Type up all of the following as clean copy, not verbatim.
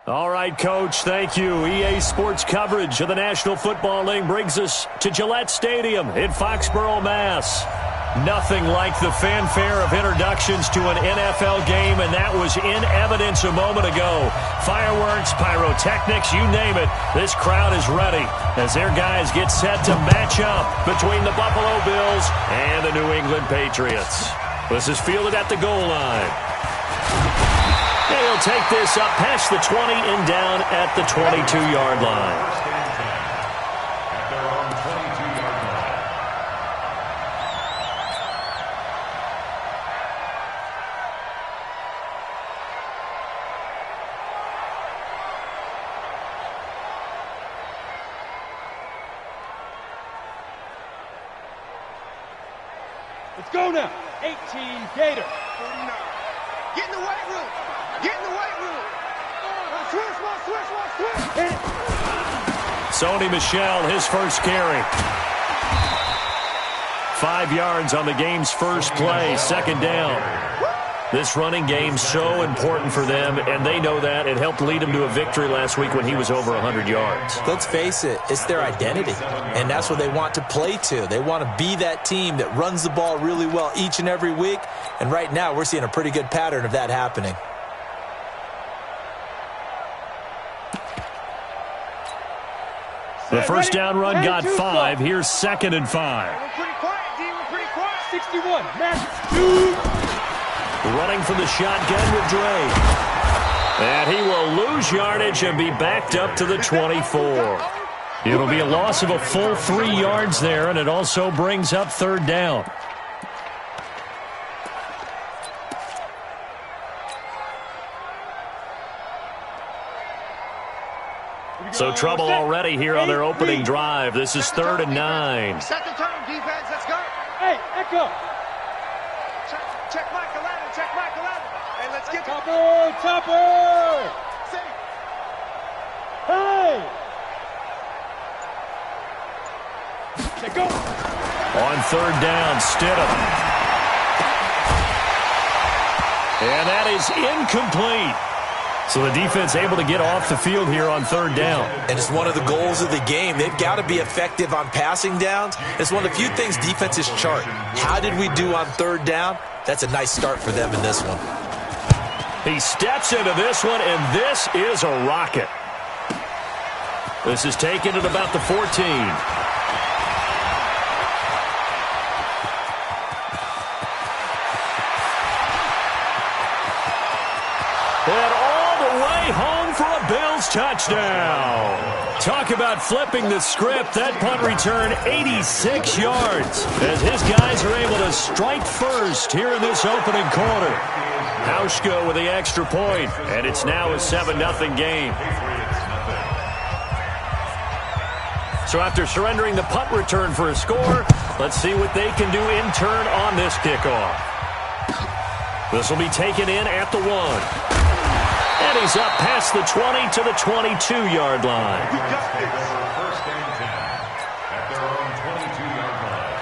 All right, Coach, thank you. EA Sports coverage of the National Football League brings us to Gillette Stadium in Foxborough, Mass. Nothing like the fanfare of introductions to an NFL game, and that was in evidence a moment ago. Fireworks, pyrotechnics, you name it. This crowd is ready as their guys get set to match up between the Buffalo Bills and the New England Patriots. This is fielded at the goal line. And he'll take this up past the 20 and down at the 22-yard line. Let's go now. 18 Gator. 49. Get in the weight room. Get in the weight room. Switch. Sony Michel, his first carry. 5 yards on the game's first play, second down. This running game so important for them, and they know that. It helped lead them to a victory last week when he was over 100 yards. Let's face it, it's their identity, and that's what they want to play to. They want to be that team that runs the ball really well each and every week, and right now we're seeing a pretty good pattern of that happening. The first down run got 5. Here's 2nd and 5. We're pretty quiet, D. We're pretty quiet. 61. Matthew. Running from the shotgun with Dre. And he will lose yardage and be backed up to the 24. It'll be a loss of a full 3 yards there, and it also brings up 3rd down. So trouble already here on their opening drive. This is 3rd and 9. Set the tone, defense. Let's go. Hey, Echo. Check Mike 11. Check Mike 11. Hey, let's get Topper. Hey. Check go. On 3rd down, Stidham. And that is incomplete. So the defense able to get off the field here on 3rd down. And it's one of the goals of the game. They've got to be effective on passing downs. It's one of the few things defenses chart. How did we do on 3rd down? That's a nice start for them in this one. He steps into this one, and this is a rocket. This is taken at about the 14. And all the way home for a Bills touchdown. Talk about flipping the script. That punt return 86 yards as his guys are able to strike first here in this opening quarter. Hauschko with the extra point, and it's now a 7-0 game. So after surrendering the punt return for a score, let's see what they can do in turn on this kickoff. This will be taken in at the 1. And he's up past the 20 to the 22-yard line. We got this. First and 10 at their own 22-yard line.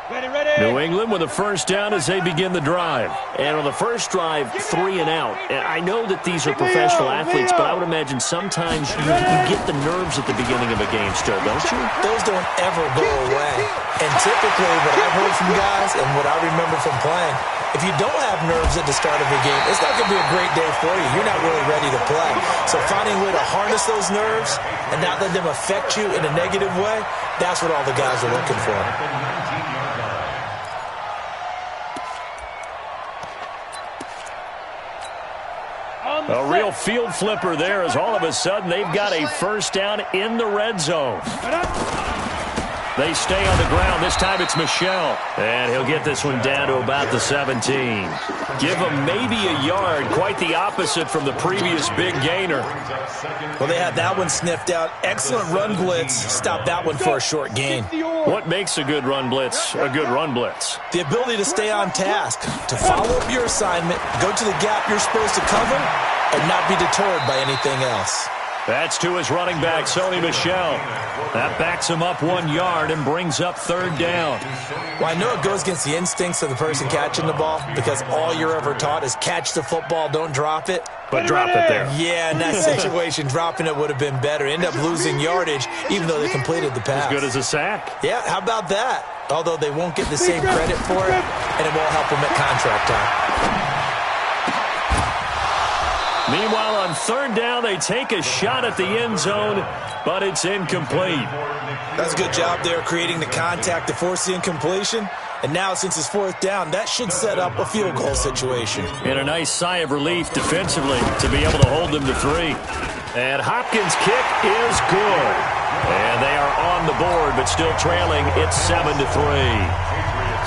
Ready. New England with a first down as they begin the drive. And on the first drive, 3 and out. And I know that these are professional athletes, but I would imagine sometimes you get the nerves at the beginning of a game still, don't you? Those don't ever go away. And typically what I've heard from guys and what I remember from playing, if you don't have nerves at the start of a game, it's not going to be a great day for you. You're not really ready to play. So finding a way to harness those nerves and not let them affect you in a negative way, that's what all the guys are looking for. A real field flipper there as all of a sudden they've got a first down in the red zone. They stay on the ground. This time it's Michel. And he'll get this one down to about the 17. Give him maybe a yard. Quite the opposite from the previous big gainer. Well, they had that one sniffed out. Excellent run blitz. Stop that one for a short gain. What makes a good run blitz a good run blitz? The ability to stay on task, to follow up your assignment, go to the gap you're supposed to cover, and not be deterred by anything else. That's to his running back, Sony Michel. That backs him up 1 yard and brings up third down. Well, I know it goes against the instincts of the person catching the ball because all you're ever taught is catch the football, don't drop it. But drop it there. Yeah, in that situation, dropping it would have been better. End up losing yardage, even though they completed the pass. As good as a sack. Yeah, how about that? Although they won't get the same credit for it, and it won't help them at contract time. Meanwhile, on third down, they take a shot at the end zone, but it's incomplete. That's a good job there creating the contact to force the incompletion. And now, since it's fourth down, that should set up a field goal situation. And a nice sigh of relief defensively to be able to hold them to 3. And Hopkins' kick is good. And they are on the board, but still trailing. It's 7-3.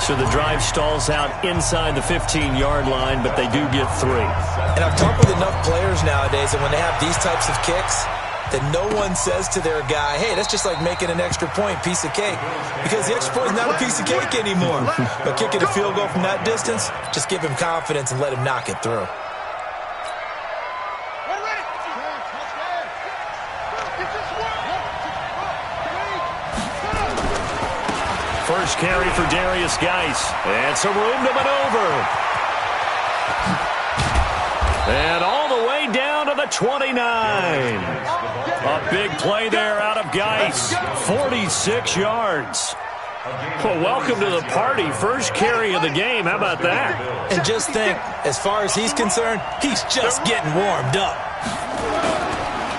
So the drive stalls out inside the 15-yard line, but they do get 3. And I've talked with enough players nowadays that when they have these types of kicks, that no one says to their guy, hey, that's just like making an extra point, piece of cake. Because the extra point is not a piece of cake anymore. But kicking a field goal from that distance, just give him confidence and let him knock it through. First carry for Darius Geis. And some room to maneuver. And all the way down to the 29. A big play there out of Geis. 46 yards. Well, welcome to the party. First carry of the game. How about that? And just think, as far as he's concerned, he's just getting warmed up.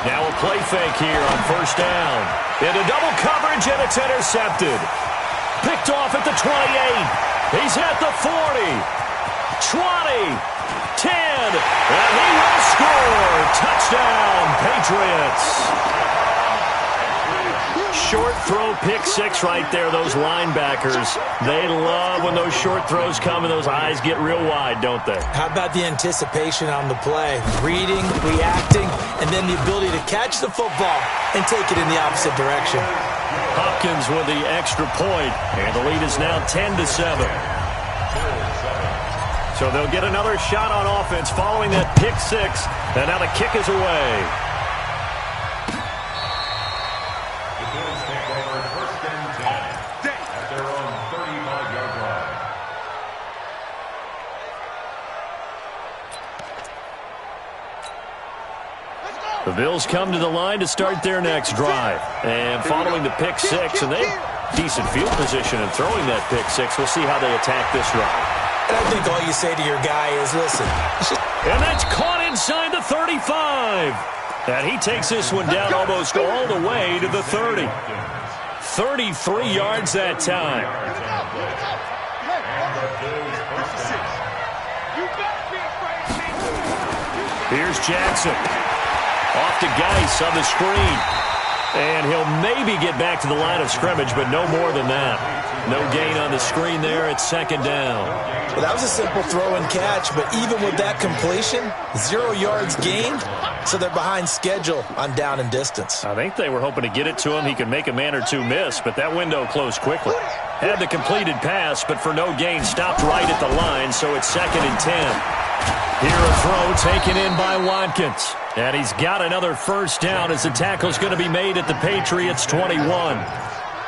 Now a play fake here on first down. Into double coverage, and it's intercepted. Picked off at the 28. He's at the 40. 20. 10. And he will score. Touchdown, Patriots. Short throw, pick 6 right there, those linebackers. They love when those short throws come and those eyes get real wide, don't they? How about the anticipation on the play? Reading, reacting, and then the ability to catch the football and take it in the opposite direction. Hopkins with the extra point, and the lead is now 10-7. So they'll get another shot on offense following that pick 6, and now the kick is away. The Bills take over first and 10 at their own 35-yard line. The Bills come to the line to start their next drive. And following the pick 6, and they decent field position in throwing that pick 6. We'll see how they attack this drive. And I think all you say to your guy is, listen. And that's caught inside the 35. And he takes this one down almost all the way to the 30. 33 yards that time. Here's Jackson. Off to Geis on the screen. And he'll maybe get back to the line of scrimmage, but no more than that. No gain on the screen there. It's second down. Well, that was a simple throw and catch, but even with that completion, 0 yards gained, so they're behind schedule on down and distance. I think they were hoping to get it to him. He could make a man or two miss, but that window closed quickly. Had the completed pass, but for no gain, stopped right at the line, so it's second and 10. Here a throw taken in by Watkins. And he's got another first down as the tackle's going to be made at the Patriots' 21.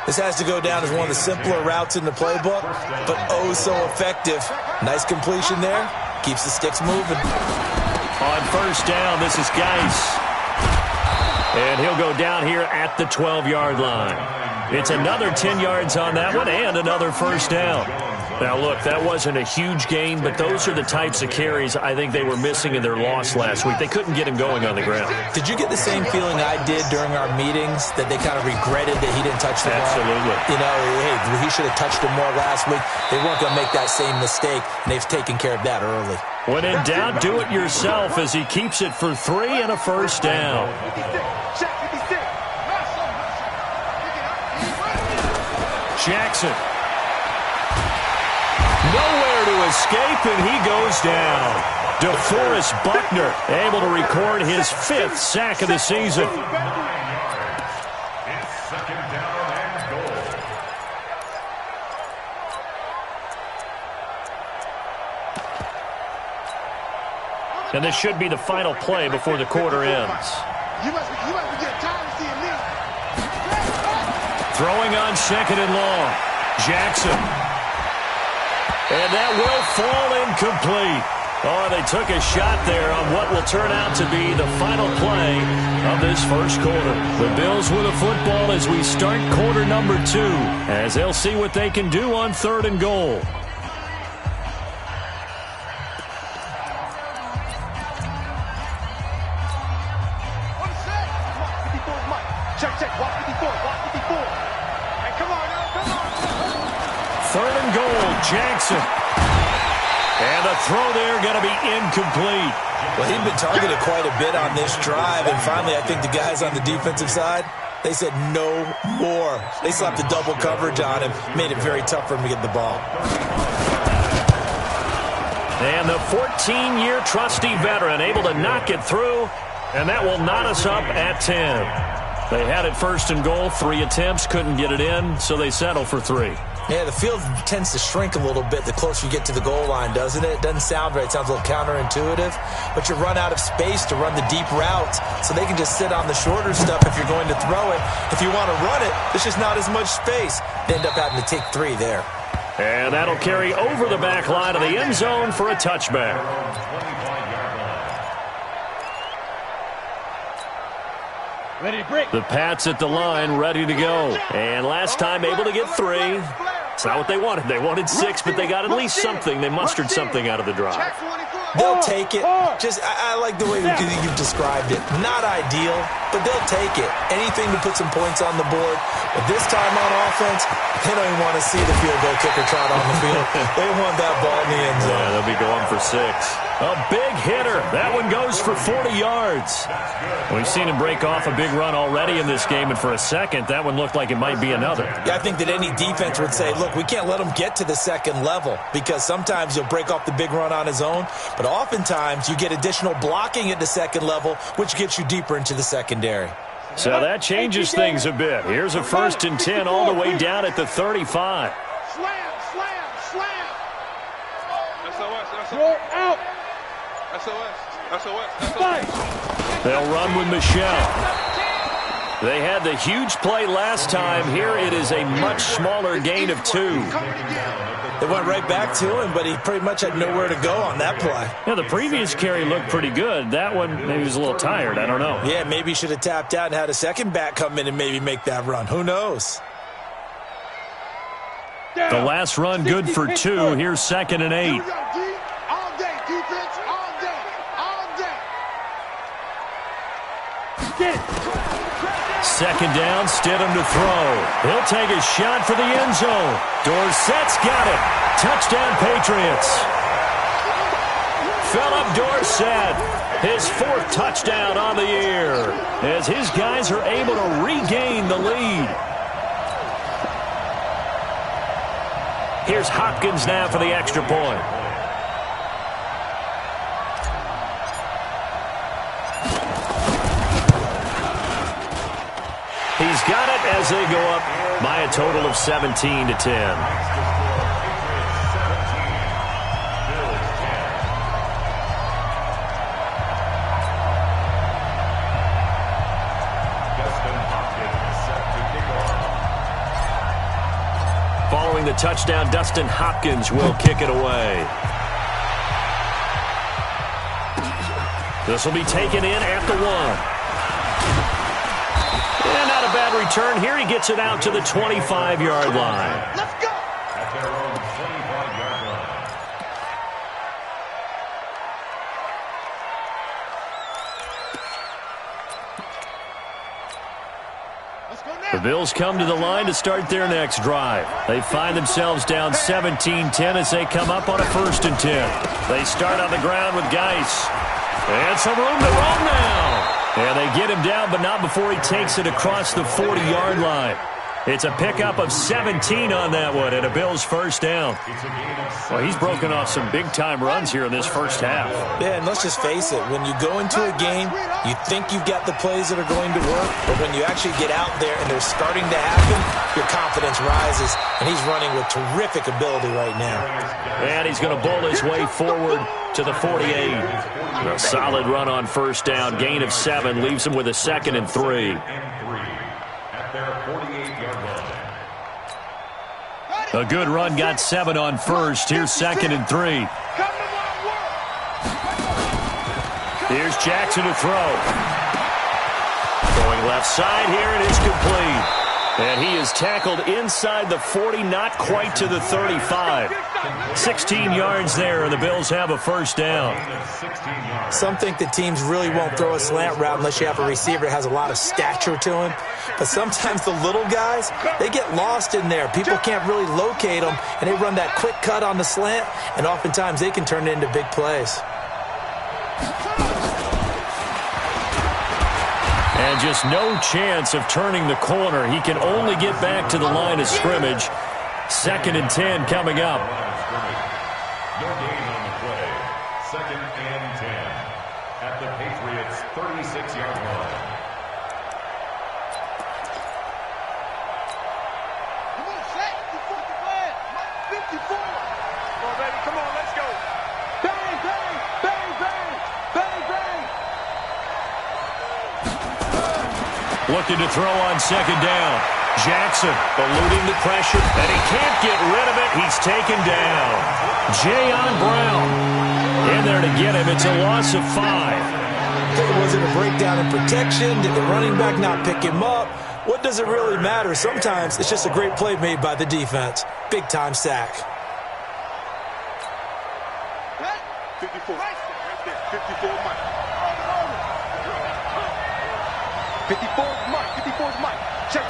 This has to go down as one of the simpler routes in the playbook, but oh so effective. Nice completion there. Keeps the sticks moving. On first down, this is Geis. And he'll go down here at the 12-yard line. It's another 10 yards on that one and another first down. Now, look, that wasn't a huge gain, but those are the types of carries I think they were missing in their loss last week. They couldn't get him going on the ground. Did you get the same feeling I did during our meetings, that they kind of regretted that he didn't touch the ball? Absolutely. You know, hey, he should have touched him more last week. They weren't going to make that same mistake, and they've taken care of that early. When in doubt, do it yourself as he keeps it for 3 and a first down. Jackson. Nowhere to escape, and he goes down. DeForest Buckner able to record his 5th sack of the season. It's second down and goal. And this should be the final play before the quarter ends. You must be getting tired of seeing me. Throwing on 2nd and long. Jackson. And that will fall incomplete. Oh, they took a shot there on what will turn out to be the final play of this first quarter. The Bills with a football as we start quarter number 2, as they'll see what they can do on 3rd and goal. Check, walk 54, walk 54. Hey, come on, now, come on. 3rd and goal, Jackson. And the throw there going to be incomplete. Well, he'd been targeted quite a bit on this drive, and finally I think the guys on the defensive side, they said no more. They slapped the double coverage on him, made it very tough for him to get the ball. And the 14-year trusty veteran able to knock it through, and that will knot us up at 10. They had it 1st and goal, 3 attempts, couldn't get it in, so they settle for 3. Yeah, the field tends to shrink a little bit the closer you get to the goal line, doesn't it? It doesn't sound right. It sounds a little counterintuitive. But you run out of space to run the deep routes, so they can just sit on the shorter stuff if you're going to throw it. If you want to run it, there's just not as much space. They end up having to take 3 there. And that'll carry over the back line of the end zone for a touchback. Ready to break. The Pats at the line, ready to go. And last time able to get 3. It's not what they wanted. They wanted 6, but they got at least something. They mustered something out of the drive. They'll take it. Just, I like the way you've described it. Not ideal, but they'll take it. Anything to put some points on the board. But this time on offense, they don't even want to see the field goal kicker trot on the field. They want that ball in the end zone. Yeah, they'll be going for 6. A big hitter. That one goes for 40 yards. We've seen him break off a big run already in this game, and for a second, that one looked like it might be another. Yeah, I think that any defense would say, look, we can't let him get to the 2nd level, because sometimes he'll break off the big run on his own, but oftentimes you get additional blocking at the 2nd level, which gets you deeper into the secondary. So that changes things a bit. Here's a 1st and 10 all the way down at the 35. Slam. You're out. SOS. They'll run with Michelle. They had the huge play last time. Here it is a much smaller gain of 2. They went right back to him, but he pretty much had nowhere to go on that play. Yeah, the previous carry looked pretty good. That one, maybe he was a little tired. I don't know. Yeah, maybe he should have tapped out and had a second back come in and maybe make that run. Who knows? The last run good for 2. Here's 2nd and 8. All day, defense, all day. Second down, Stidham to throw. He'll take a shot for the end zone. Dorsett's got it. Touchdown, Patriots. Philip Dorsett, his 4th touchdown on the year, as his guys are able to regain the lead. Here's Hopkins now for the extra point. He's got it as they go up by a total of 17-10. Following the touchdown, Dustin Hopkins will kick it away. This will be taken in at the 1. And not a bad return here. He gets it out to the 25-yard line. Let's go. At their own 25-yard line. The Bills come to the line to start their next drive. They find themselves down 17-10 as they come up on a 1st and 10. They start on the ground with Geis. And some room to roam now. And they get him down, but not before he takes it across the 40-yard line. It's a pickup of 17 on that one and a Bills first down. Well, he's broken off some big-time runs here in this first half. Yeah, and let's just face it. When you go into a game, you think you've got the plays that are going to work, but when you actually get out there and they're starting to happen, your confidence rises, and he's running with terrific ability right now. And he's going to bull his way forward to the 48. A solid run on first down. Gain of 7 leaves him with a 2nd and 3. A good run got 7 on first. Here's 2nd and 3. Here's Jackson to throw. Going left side here, and it's complete. And he is tackled inside the 40, not quite to the 35. 16 yards there, and the Bills have a first down. Some think that teams really won't throw a slant route unless you have a receiver that has a lot of stature to him. But sometimes the little guys, they get lost in there. People can't really locate them, and they run that quick cut on the slant, and oftentimes they can turn it into big plays. And just no chance of turning the corner. He can only get back to the line of scrimmage. 2nd and 10 coming up. No gain on the play. 2nd and 10 at the Patriots' 36-yard line. Come on, Shaq. 54. Come on, baby. Come on, let's go. Bang, bang, bang, bang, bang, bang. Looking to throw on 2nd down. Jackson eluding the pressure, and he can't get rid of it. He's taken down. Jayon Brown in there to get him. It's a loss of 5. Was it a breakdown in protection? Did the running back not pick him up? What does it really matter? Sometimes it's just a great play made by the defense. Big-time sack. 54. Right there. 54 Mike. 54 Mike. 54 Mike. Check.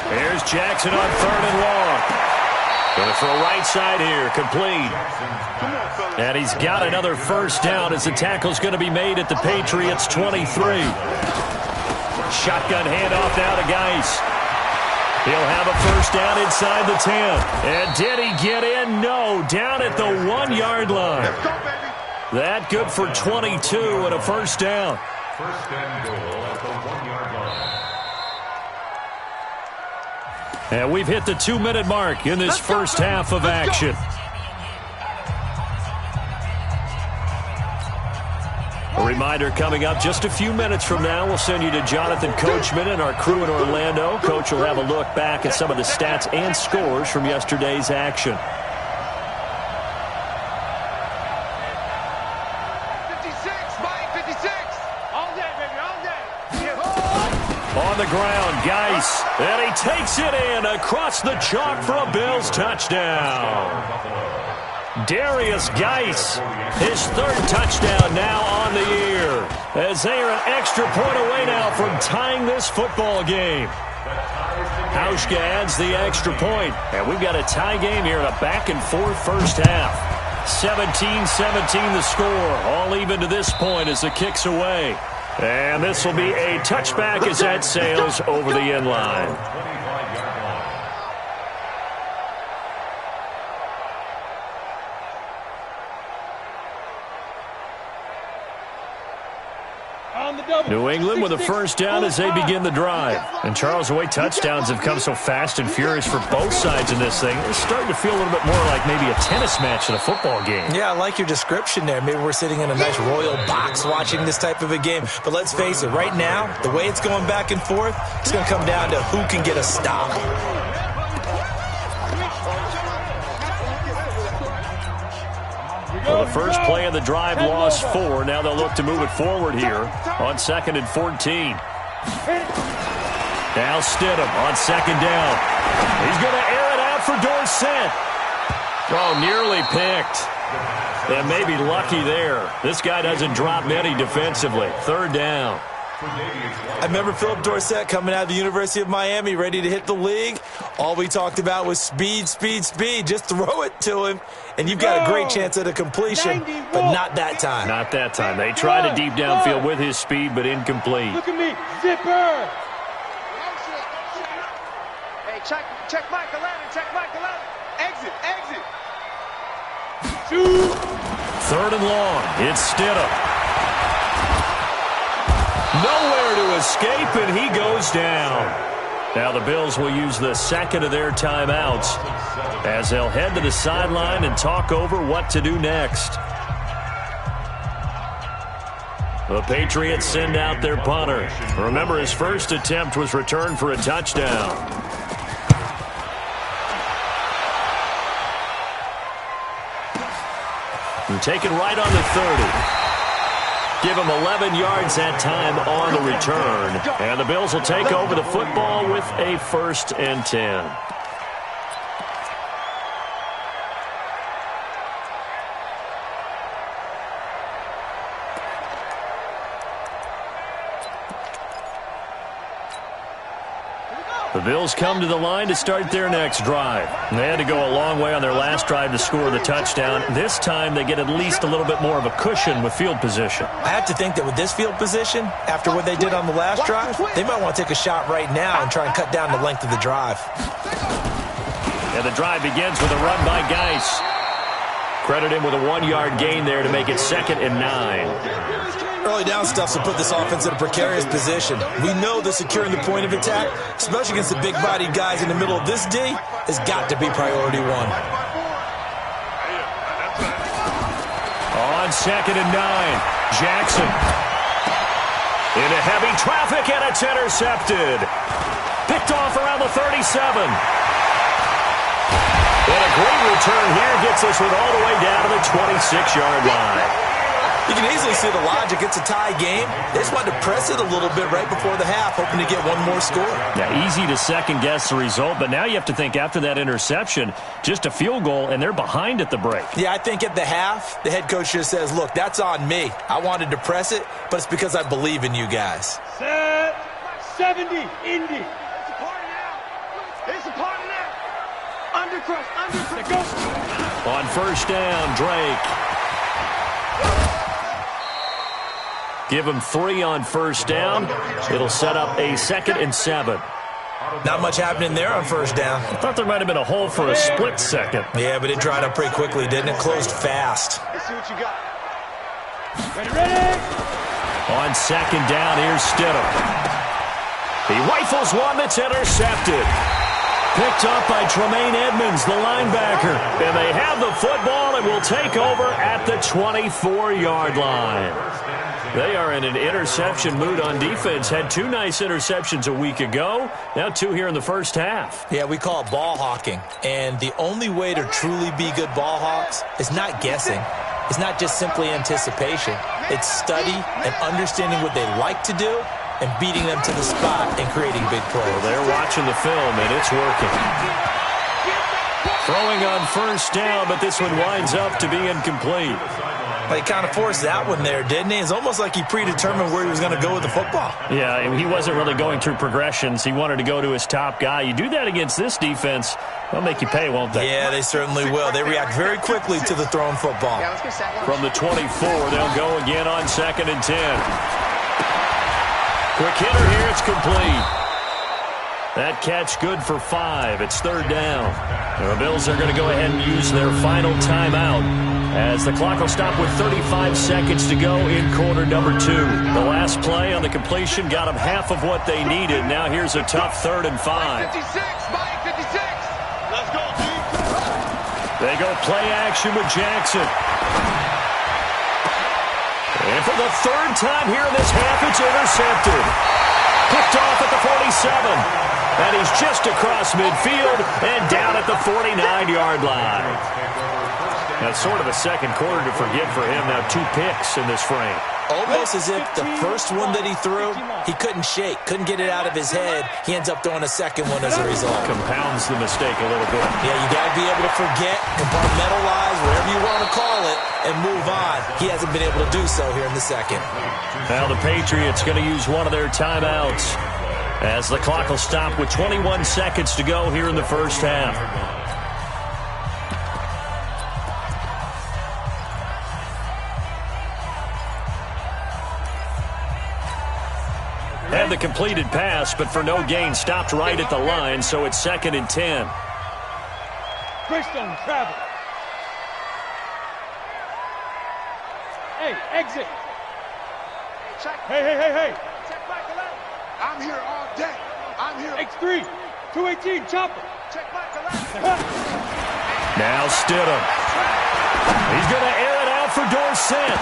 Here's Jackson on 3rd and long. Going to throw right side here. Complete. And he's got another first down as the tackle's going to be made at the Patriots' 23. Shotgun handoff now to Geis. He'll have a first down inside the 10. And did he get in? No. Down at the 1-yard line. Let's go, baby. That good for 22 and a first down. First and goal at the 1-yard line. And we've hit the 2-minute mark in this first half of action. A reminder coming up just a few minutes from now, we'll send you to Jonathan Coachman and our crew in Orlando. Coach will have a look back at some of the stats and scores from yesterday's action. 56, Mike, 56. All day, baby, all day. On the ground, Geis, and he takes it in across the chalk for a Bills touchdown. Darius Geis, his 3rd touchdown now on the year, as they are an extra point away now from tying this football game. Hauschka adds the extra point, and we've got a tie game here in a back-and-forth first half. 17-17 the score, all even to this point as the kick's away. And this will be a touchback as that sails over the end line. New England with a first down as they begin the drive. And Charles, the way touchdowns have come so fast and furious for both sides in this thing, it's starting to feel a little bit more like maybe a tennis match than a football game. Yeah, I like your description there. Maybe we're sitting in a nice royal box watching this type of a game. But let's face it, right now, the way it's going back and forth, it's going to come down to who can get a stop. Well, the first play of the drive lost 4. Now they'll look to move it forward here on 2nd and 14. Now Stidham on 2nd down. He's going to air it out for Dorsett. Oh, nearly picked. And maybe lucky there. This guy doesn't drop many defensively. 3rd down. I remember Philip Dorsett coming out of the University of Miami, ready to hit the league. All we talked about was speed, speed, speed. Just throw it to him, and you've got a great chance at a completion, but not that time. Not that time. They tried a deep downfield with his speed, but incomplete. Look at me, zipper. Hey, check Michael Allen, check Michael Allen. Exit. Shoot. 3rd and long. It's Stidham. Nowhere to escape, and he goes down. Now the Bills will use the second of their timeouts as they'll head to the sideline and talk over what to do next. The Patriots send out their punter. Remember, his first attempt was returned for a touchdown. And taken right on the 30. Give him 11 yards that time on the return. And the Bills will take over the football with a 1st and 10. The Bills come to the line to start their next drive. They had to go a long way on their last drive to score the touchdown. This time they get at least a little bit more of a cushion with field position. I have to think that with this field position, after what they did on the last drive, they might want to take a shot right now and try and cut down the length of the drive. And the drive begins with a run by Geis. Credit him with a 1-yard gain there to make it 2nd and 9. Early down stuff will put this offense in a precarious position. We know that securing the point of attack, especially against the big-bodied guys in the middle of this D, has got to be priority 1. On 2nd and 9, Jackson. Into heavy traffic, and it's intercepted. Picked off around the 37. And a great return here gets us all the way down to the 26-yard line. You can easily see the logic. It's a tie game. They just wanted to press it a little bit right before the half, hoping to get one more score. Yeah, easy to second-guess the result, but now you have to think after that interception, just a field goal, and they're behind at the break. Yeah, I think at the half, the head coach just says, look, that's on me. I wanted to press it, but it's because I believe in you guys. Set. 70. Indy. It's a party now. Undercrush. Go. On 1st down, Drake. Give him 3 on 1st down. It'll set up a 2nd and 7. Not much happening there on 1st down. I thought there might have been a hole for a split second. Yeah, but it dried up pretty quickly, didn't it? Closed fast. Let's see what you got. Ready. On 2nd down, here's Stidham. He rifles one that's intercepted. Picked up by Tremaine Edmonds, the linebacker. And they have the football and will take over at the 24-yard line. They are in an interception mood on defense. Had 2 nice interceptions a week ago. Now 2 here in the first half. Yeah, we call it ball hawking. And the only way to truly be good ball hawks is not guessing. It's not just simply anticipation. It's study and understanding what they like to do and beating them to the spot and creating big plays. Well, they're watching the film, and it's working. Throwing on 1st down, but this one winds up to be incomplete. Well, he kind of forced that one there, didn't he? It's almost like he predetermined where he was going to go with the football. Yeah, he wasn't really going through progressions. He wanted to go to his top guy. You do that against this defense, they'll make you pay, won't they? Yeah, they certainly will. They react very quickly to the thrown football. From the 24, they'll go again on 2nd and 10. Quick hitter here, it's complete. That catch good for 5. It's 3rd down. The Bills are going to go ahead and use their final timeout as the clock will stop with 35 seconds to go in quarter number 2. The last play on the completion got them half of what they needed. Now here's a tough 3rd and 5. 56. Let's go, G. They go play action with Jackson. And for the 3rd time here in this half, it's intercepted. Picked off at the 47. And he's just across midfield and down at the 49-yard line. Now, sort of a second quarter to forget for him. Now 2 picks in this frame. Almost as if the first one that he threw, he couldn't shake, couldn't get it out of his head. He ends up throwing a second one as a result. Compounds the mistake a little bit. Yeah, you got to be able to forget, compartmentalize, whatever you want to call it, and move on. He hasn't been able to do so here in the second. Now the Patriots going to use one of their timeouts as the clock will stop with 21 seconds to go here in the first half. had the completed pass, but for no gain, stopped right at the line, so it's 2nd and 10. Bristol travel. Hey, exit. Hey. Check back the left. I'm here all day. I'm here. X3, 218, chopper. Check back the left. Now Stidham. He's going to air it out for Dorsett.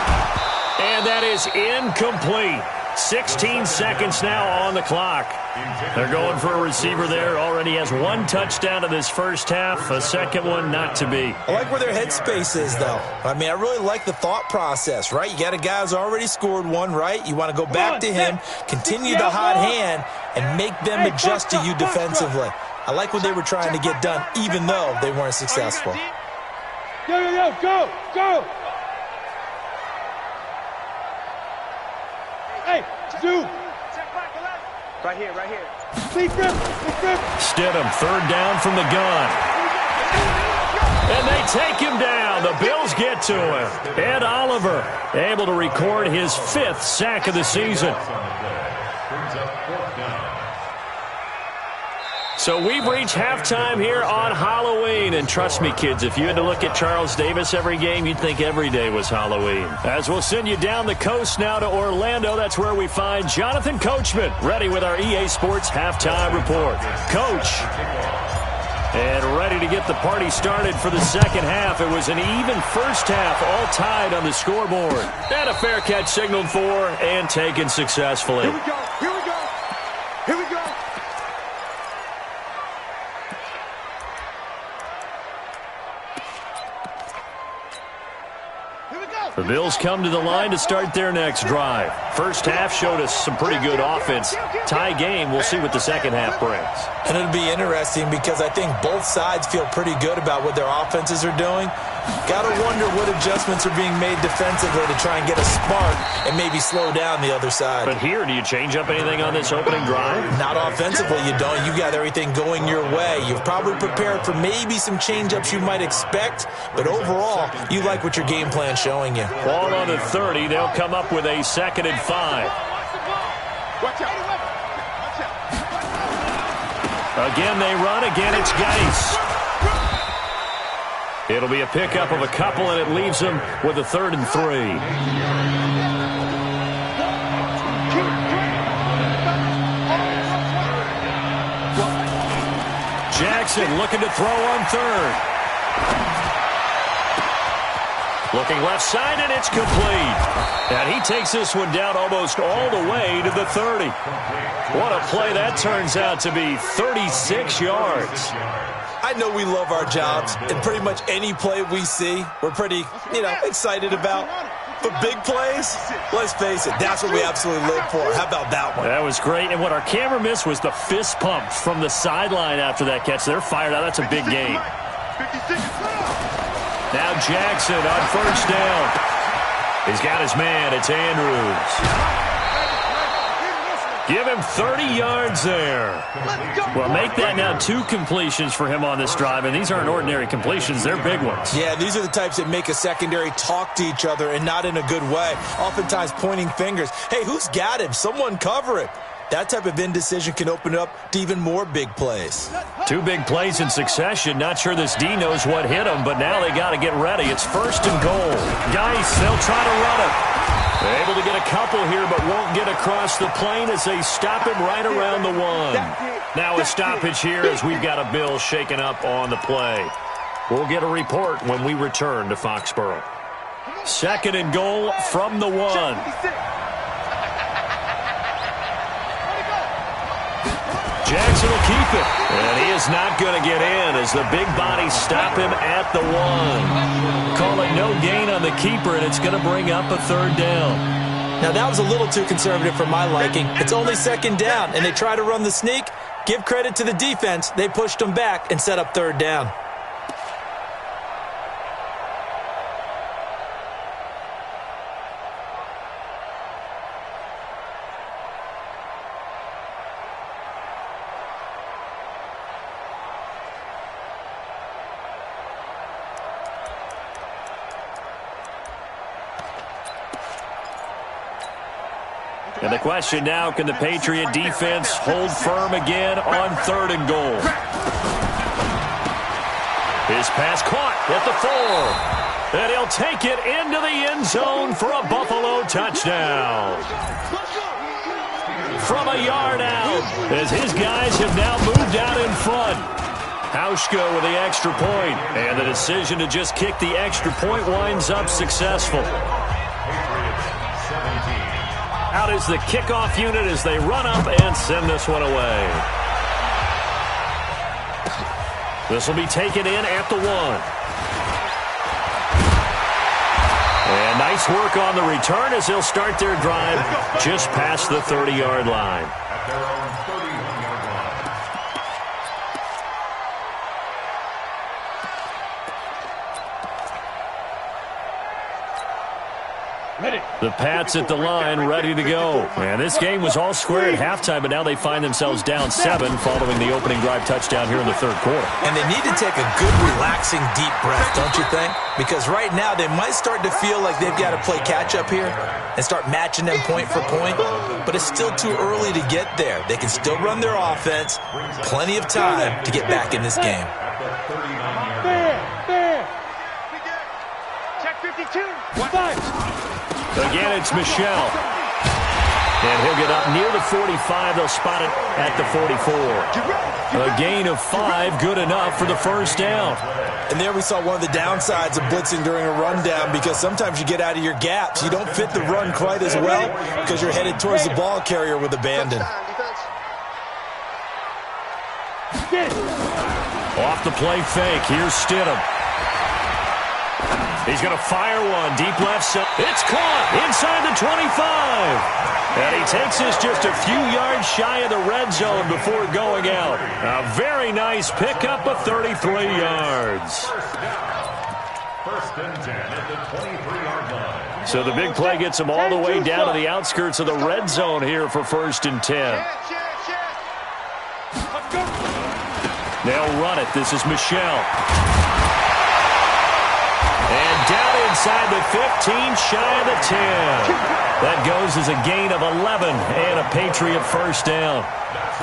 And that is incomplete. 16 seconds now on the clock. They're going for a receiver there. Already has 1 touchdown in this first half. A second one not to be. I like where their headspace is, though. I mean, I really like the thought process, right? You got a guy who's already scored 1, right? You want to go back to him, continue the hot hand, and make them adjust to you defensively. I like what they were trying to get done, even though they weren't successful. Yo, go. Hey, zoom. Check back the left. Right here. Sleep grip. Stidham, 3rd down from the gun. And they take him down. The Bills get to him. Ed Oliver able to record his 5th sack of the season. So we've reached halftime here on Halloween. And trust me, kids, if you had to look at Charles Davis every game, you'd think every day was Halloween. As we'll send you down the coast now to Orlando, that's where we find Jonathan Coachman, ready with our EA Sports Halftime Report. Coach, and ready to get the party started for the second half. It was an even first half, all tied on the scoreboard. And a fair catch signaled for and taken successfully. Here we go. The Bills come to the line to start their next drive. First half showed us some pretty good offense. Tie game, we'll see what the second half brings. And it'll be interesting because I think both sides feel pretty good about what their offenses are doing. Got to wonder what adjustments are being made defensively to try and get a spark and maybe slow down the other side. But here, do you change up anything on this opening drive? Not offensively, you don't. You got everything going your way. You've probably prepared for maybe some change-ups you might expect, but overall, you like what your game plan's showing you. Ball on the 30. They'll come up with a 2nd and 5. Watch out. Again, they run. Again, it's Geis. It'll be a pickup of a couple, and it leaves them with a 3rd and 3. Jackson looking to throw on 3rd. Looking left side, and it's complete. And he takes this one down almost all the way to the 30. What a play that turns out to be, 36 yards. I know we love our jobs, and pretty much any play we see, we're pretty, excited about. But big plays, let's face it, that's what we absolutely live for. How about that one? That was great, and what our camera missed was the fist pump from the sideline after that catch. They're fired out. That's a big game. Now Jackson on 1st down. He's got his man. It's Andrews. Give him 30 yards there. Well, make that now 2 completions for him on this drive, and these aren't ordinary completions. They're big ones. Yeah, these are the types that make a secondary talk to each other and not in a good way. Oftentimes pointing fingers. Hey, who's got him? Someone cover it. That type of indecision can open it up to even more big plays. 2 big plays in succession. Not sure this D knows what hit him, but now they got to get ready. It's 1st and goal. Geis, they'll try to run it. They're able to get a couple here, but won't get across the plane as they stop him right around the 1. Now a stoppage here as we've got a Bill shaken up on the play. We'll get a report when we return to Foxborough. 2nd and goal from the 1. Jackson will keep it, and he is not going to get in as the big bodies stop him at the 1. Call it no gain on the keeper, and it's going to bring up a 3rd down. Now, that was a little too conservative for my liking. It's only 2nd down, and they try to run the sneak. Give credit to the defense. They pushed them back and set up 3rd down. And the question now, can the Patriot defense hold firm again on 3rd and goal? His pass caught at the 4. And he'll take it into the end zone for a Buffalo touchdown. From a yard out, as his guys have now moved out in front. Hauschka with the extra point, and the decision to just kick the extra point winds up successful. Out is the kickoff unit as they run up and send this one away. This will be taken in at the 1. And nice work on the return as they'll start their drive just past the 30-yard line. At their own 31-yard line. The Pats at the line, ready to go. And this game was all square at halftime, but now they find themselves down 7 following the opening drive touchdown here in the 3rd quarter. And they need to take a good, relaxing, deep breath, don't you think? Because right now they might start to feel like they've got to play catch-up here and start matching them point for point. But it's still too early to get there. They can still run their offense. Plenty of time to get back in this game. At the 39-yard Fair. Check 52. 5. Again, it's Michel. And he'll get up near the 45. They'll spot it at the 44. A gain of 5, good enough for the first down. And there we saw one of the downsides of blitzing during a rundown, because sometimes you get out of your gaps. You don't fit the run quite as well because you're headed towards the ball carrier with abandon. Off the play fake. Here's Stidham. He's going to fire one deep left side. It's caught inside the 25. And he takes this just a few yards shy of the red zone before going out. A very nice pickup of 33 yards. First and 10 at the 23-yard line. So the big play gets him all the way down to the outskirts of the red zone here for 1st and 10. They'll run it. This is Michel. And down inside the 15, shy of the 10. That goes as a gain of 11 and a Patriot first down.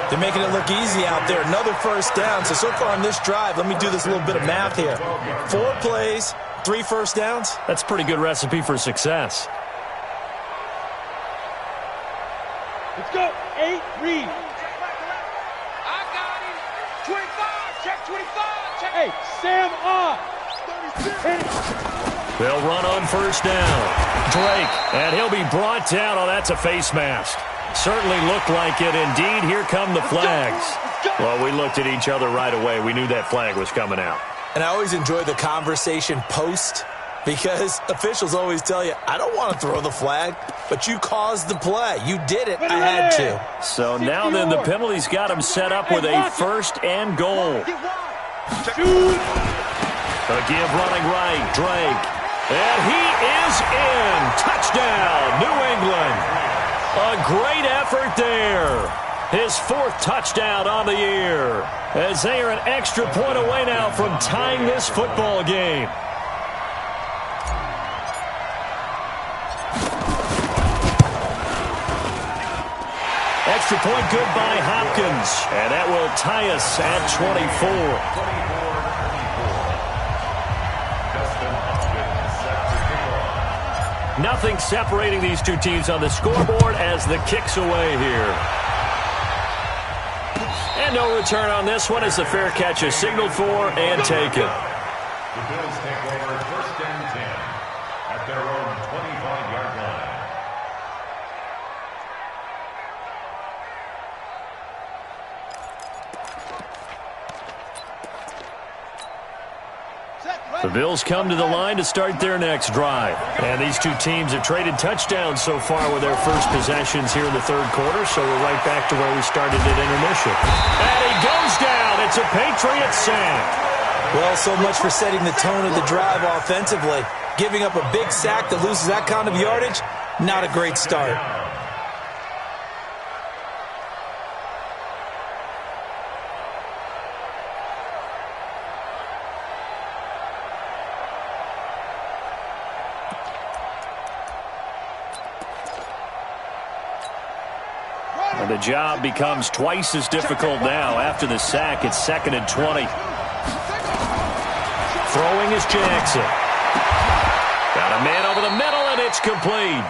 They're making it look easy out there. Another first down. So far on this drive, let me do this little bit of math here. 4 plays, 3 first downs. That's a pretty good recipe for success. Let's go. 8, read. I got him. 25. Check 25. Check. Hey, Sam off. They'll run on first down. Drake, and he'll be brought down. Oh, that's a face mask. Certainly looked like it. Indeed, here come the flags. Well, we looked at each other right away. We knew that flag was coming out. And I always enjoy the conversation post, because officials always tell you, I don't want to throw the flag, but you caused the play. You did it. I had to. So now then the penalty's got him set up with a 1st and goal. A give running right, Drake. And he is in. Touchdown, New England. A great effort there. His 4th touchdown on the year, as they are an extra point away now from tying this football game. Extra point good by Hopkins, and that will tie us at 24. Nothing separating these two teams on the scoreboard as the kick's away here. And no return on this one as the fair catch is signaled for and taken. The Bills take over 1st and 10 at their own 25-yard line. The Bills come to the line to start their next drive. And these two teams have traded touchdowns so far with their first possessions here in the 3rd quarter, so we're right back to where we started at intermission. And he goes down. It's a Patriot sack. Well, so much for setting the tone of the drive offensively. Giving up a big sack that loses that kind of yardage, not a great start. And the job becomes twice as difficult now. After the sack, it's 2nd and 20. Throwing is Jackson. Got a man over the middle, and it's complete.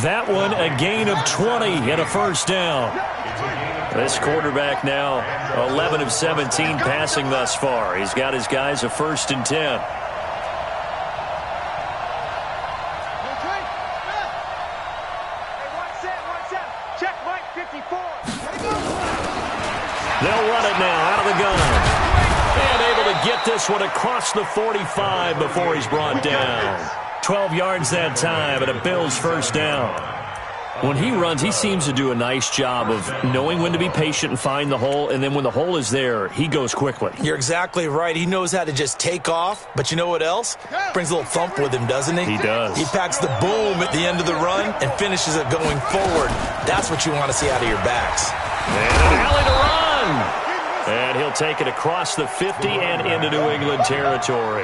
That one, a gain of 20 and a first down. This quarterback now 11 of 17 passing thus far. He's got his guys a 1st and 10. They'll run it now out of the gun. And able to get this one across the 45 before he's brought down. 12 yards that time and a Bills 1st down. When he runs, he seems to do a nice job of knowing when to be patient and find the hole, and then when the hole is there, he goes quickly. You're exactly right. He knows how to just take off, but you know what else? Brings a little thump with him, doesn't he? He does. He packs the boom at the end of the run and finishes it going forward. That's what you want to see out of your backs. And an alley to run. And he'll take it across the 50 and into New England territory.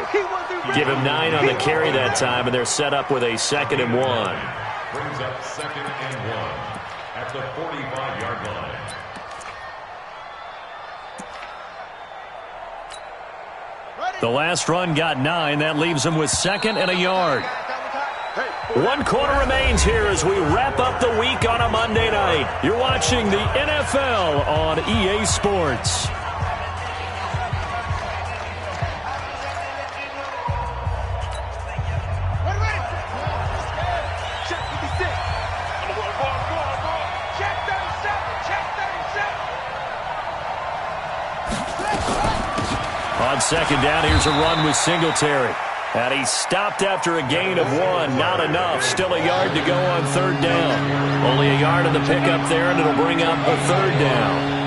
Give him 9 on the carry that time, and they're set up with a 2nd and 1. Brings up 2nd and 1 at the 45-yard line. The last run got 9. That leaves them with 2nd and a yard. 1 quarter remains here as we wrap up the week on a Monday night. You're watching the NFL on EA Sports. On 2nd down, here's a run with Singletary. And he stopped after a gain of 1. Not enough. Still a yard to go on 3rd down. Only a yard on the pickup there, and it'll bring up a 3rd down.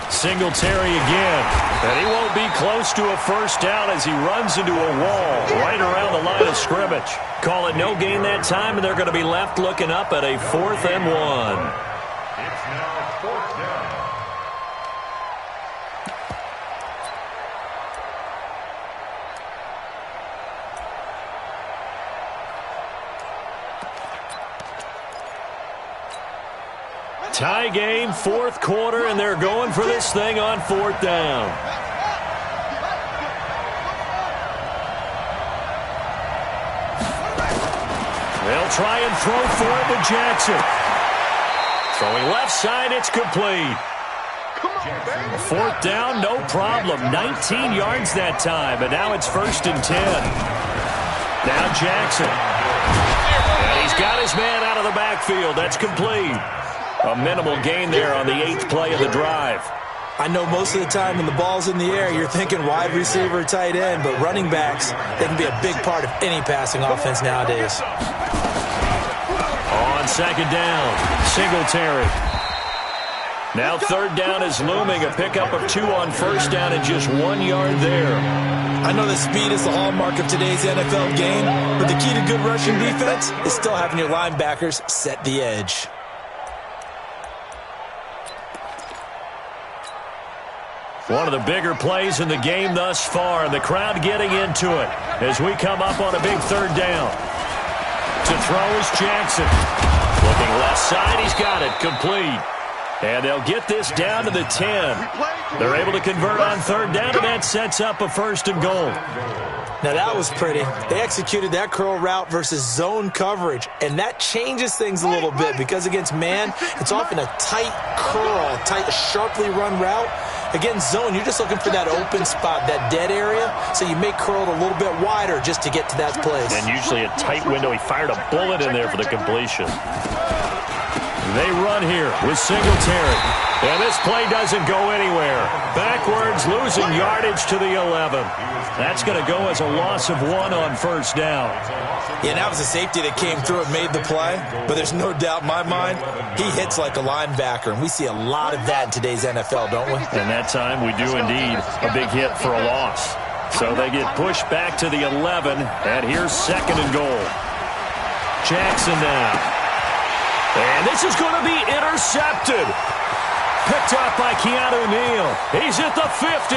Singletary again. And he won't be close to a 1st down as he runs into a wall right around the line of scrimmage. Call it no gain that time, and they're going to be left looking up at a 4th and 1. It's now 4th down. Tie game, 4th quarter, and they're going for this thing on 4th down. They'll try and throw for it with Jackson. Throwing left side, it's complete. 4th down, no problem. 19 yards that time, and now it's 1st and 10. Now Jackson. And he's got his man out of the backfield. That's complete. A minimal gain there on the 8th play of the drive. I know most of the time when the ball's in the air, you're thinking wide receiver, tight end, but running backs, they can be a big part of any passing offense nowadays. On 2nd down, Singletary. Now 3rd down is looming, a pickup of 2 on 1st down and just 1 yard there. I know that speed is the hallmark of today's NFL game, but the key to good rushing defense is still having your linebackers set the edge. One of the bigger plays in the game thus far, and the crowd getting into it as we come up on a big 3rd down. To throw is Jackson. Looking left side, he's got it, complete. And they'll get this down to the 10. They're able to convert on 3rd down, and that sets up a 1st and goal. Now that was pretty. They executed that curl route versus zone coverage, and that changes things a little bit because against man, it's often a tight curl, tight, sharply run route. Against zone, you're just looking for that open spot, that dead area, so you make curl a little bit wider just to get to that place. And usually a tight window. He fired a bullet in there for the completion. They run here with Singletary. And this play doesn't go anywhere. Backwards, losing yardage to the 11. That's going to go as a loss of 1 on 1st down. Yeah, that was a safety that came through and made the play. But there's no doubt in my mind, he hits like a linebacker. And we see a lot of that in today's NFL, don't we? And that time we do indeed a big hit for a loss. So they get pushed back to the 11. And here's 2nd and goal. Jackson now. And this is going to be intercepted. picked up by Keanu Neal. He's at the 50,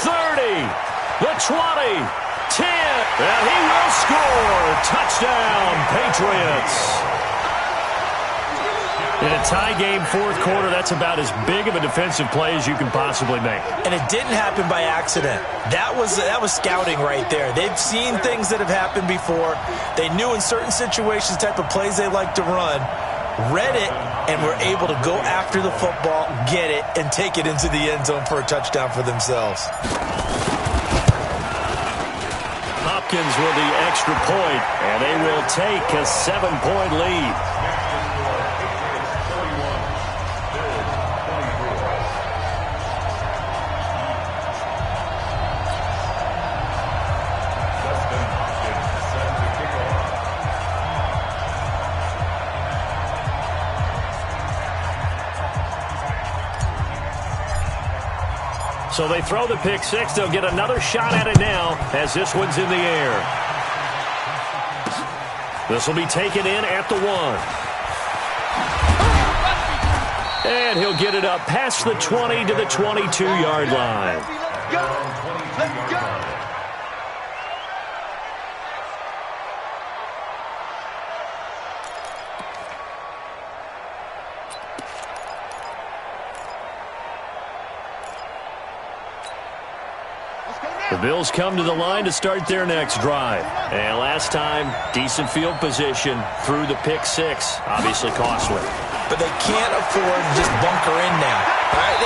30, the 20, 10, and he will score. Touchdown, Patriots. In a tie game, fourth quarter, that's about as big of a defensive play as you can possibly make. And it didn't happen by accident. That was scouting right there. They've seen things that have happened before. They knew in certain situations the type of plays they like to run, read it, and were able to go after the football, get it, and take it into the end zone for a touchdown for themselves. Hopkins with the extra point, and they will take a 7-point lead. So they throw the pick six. They'll get another shot at it now as this one's in the air. This will be taken in at the 1. And he'll get it up past the 20 to the 22-yard line. Let's go. Let's go. The Bills come to the line to start their next drive. And last time, decent field position through the pick six. Obviously costly. But they can't afford to just bunker in now. All right?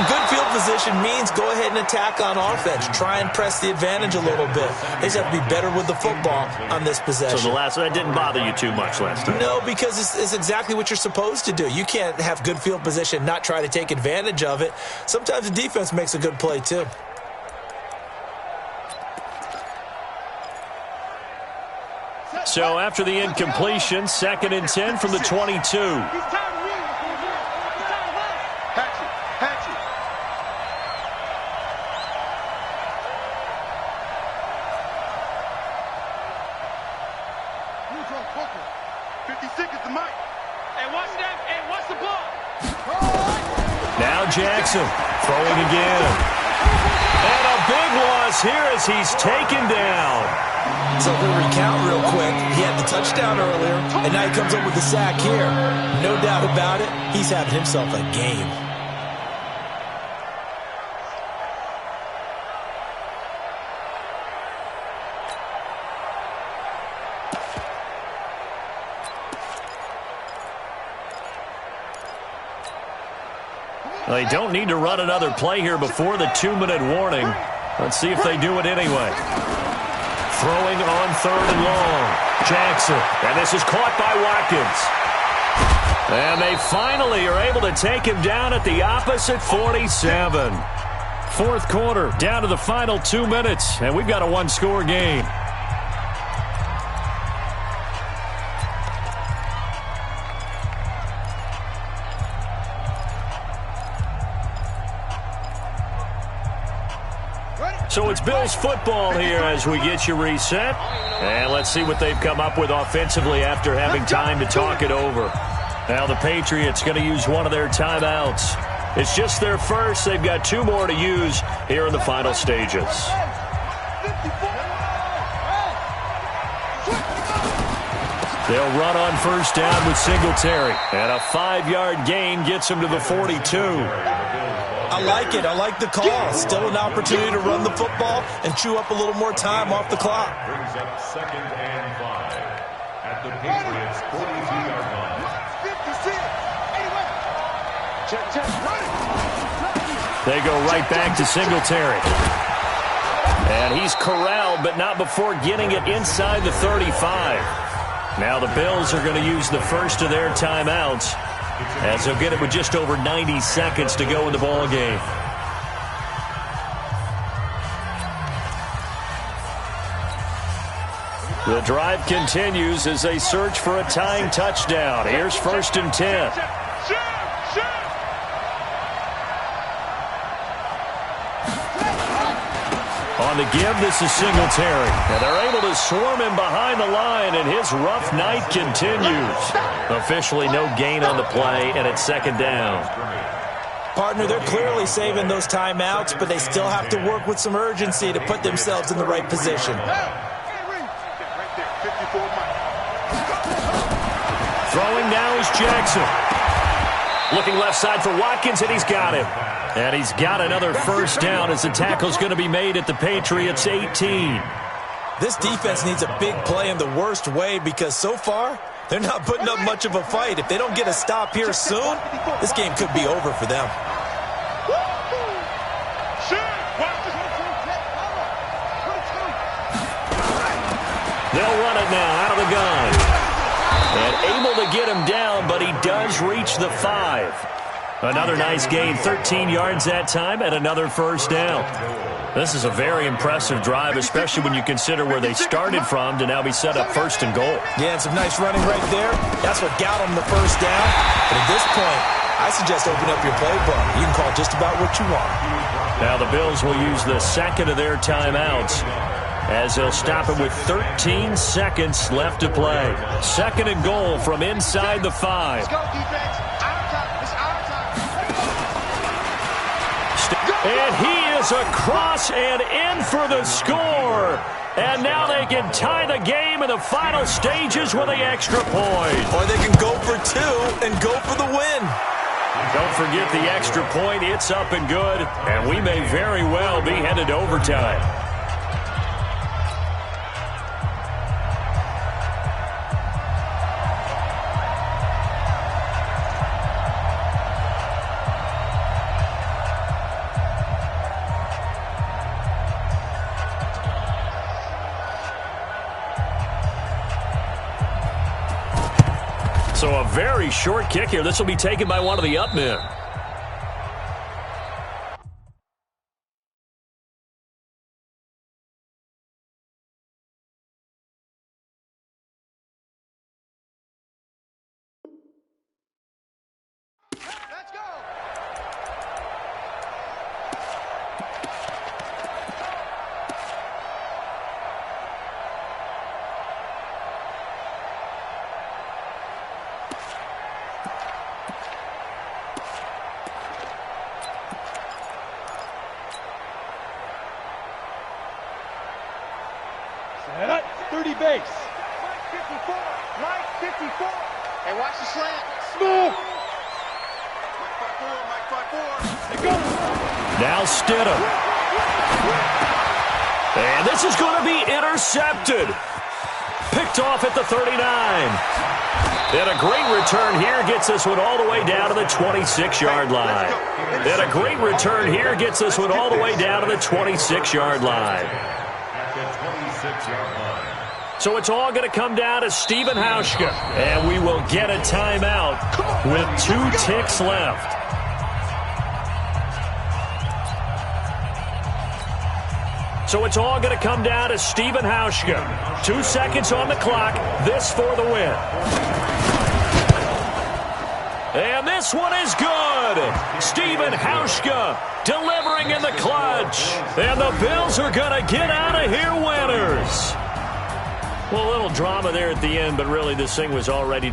Good field position means go ahead and attack on offense. Try and press the advantage a little bit. They just have to be better with the football on this possession. So that didn't bother you too much last time? No, because it's exactly what you're supposed to do. You can't have good field position, not try to take advantage of it. Sometimes the defense makes a good play too. So after the incompletion, 2nd and 10 from the 22. Hatchet, hatchet. Neutral, focus. 50 seconds to Mike. Hey, watch that. Hey, watch the ball. Now Jackson throwing again. And a big loss here as he's taken down. So if we recount real quick, he had the touchdown earlier, and now he comes up with the sack here. No doubt about it, he's having himself a game. They don't need to run another play here before the 2-minute warning. Let's see if they do it anyway. Throwing on 3rd and long. Jackson. And this is caught by Watkins. And they finally are able to take him down at the opposite 47. Fourth quarter, down to the final 2 minutes. And we've got a one-score game. So it's Bills football here as we get you reset. And let's see what they've come up with offensively after having time to talk it over. Now the Patriots going to use one of their timeouts. It's just their first. They've got 2 more to use here in the final stages. They'll run on first down with Singletary. And a 5-yard gain gets them to the 42. I like it. I like the call. Still an opportunity to run the football and chew up a little more time off the clock. Brings up 2nd and 5 at the Patriots' 42-yard line. 56. They go right back to Singletary. And he's corralled, but not before getting it inside the 35. Now the Bills are going to use the first of their timeouts, as they'll get it with just over 90 seconds to go in the ball game. The drive continues as they search for a tying touchdown. Here's 1st and 10. On the give, this is Singletary. And they're able to swarm him behind the line, and his rough night continues. Officially no gain on the play, and it's 2nd down. Partner, they're clearly saving those timeouts, but they still have to work with some urgency to put themselves in the right position. Throwing now is Jackson. Looking left side for Watkins, and he's got him. And he's got another first down as the tackle's going to be made at the Patriots' 18. This defense needs a big play in the worst way because so far, they're not putting up much of a fight. If they don't get a stop here soon, this game could be over for them. They'll run it now out of the gun. And able to get him down, but he does reach the 5. Another nice gain, 13 yards that time, and another first down. This is a very impressive drive, especially when you consider where they started from to now be set up first and goal. Yeah, and some nice running right there. That's what got them the first down. But at this point, I suggest open up your playbook. You can call just about what you want. Now the Bills will use the second of their timeouts as they'll stop it with 13 seconds left to play. Second and goal from inside the 5. Let's go, defense. Our time. It's our time. And he is across and in for the score. And now they can tie the game in the final stages with the extra point. Or they can go for 2 and go for the win. Don't forget the extra point. It's up and good. And we may very well be headed to overtime. So a very short kick here. This will be taken by one of the up men. Let's go. Set up, 30 base. Mike 54. Mike 54. Hey, watch the slant. Smooth. Mike 54. They go. Now Stidham. And this is going to be intercepted. Picked off at the 39. And a great return here gets this one all the way down to the 26-yard line. And a great return here gets this one all the way down to the 26-yard line. At the 26-yard line. So it's all going to come down to Stephen Hauschka. And we will get a timeout with 2 ticks left. So it's all going to come down to Stephen Hauschka. 2 seconds on the clock. This for the win. And this one is good. Stephen Hauschka delivering in the clutch. And the Bills are going to get out of here winners. Well, a little drama there at the end, but really this thing was already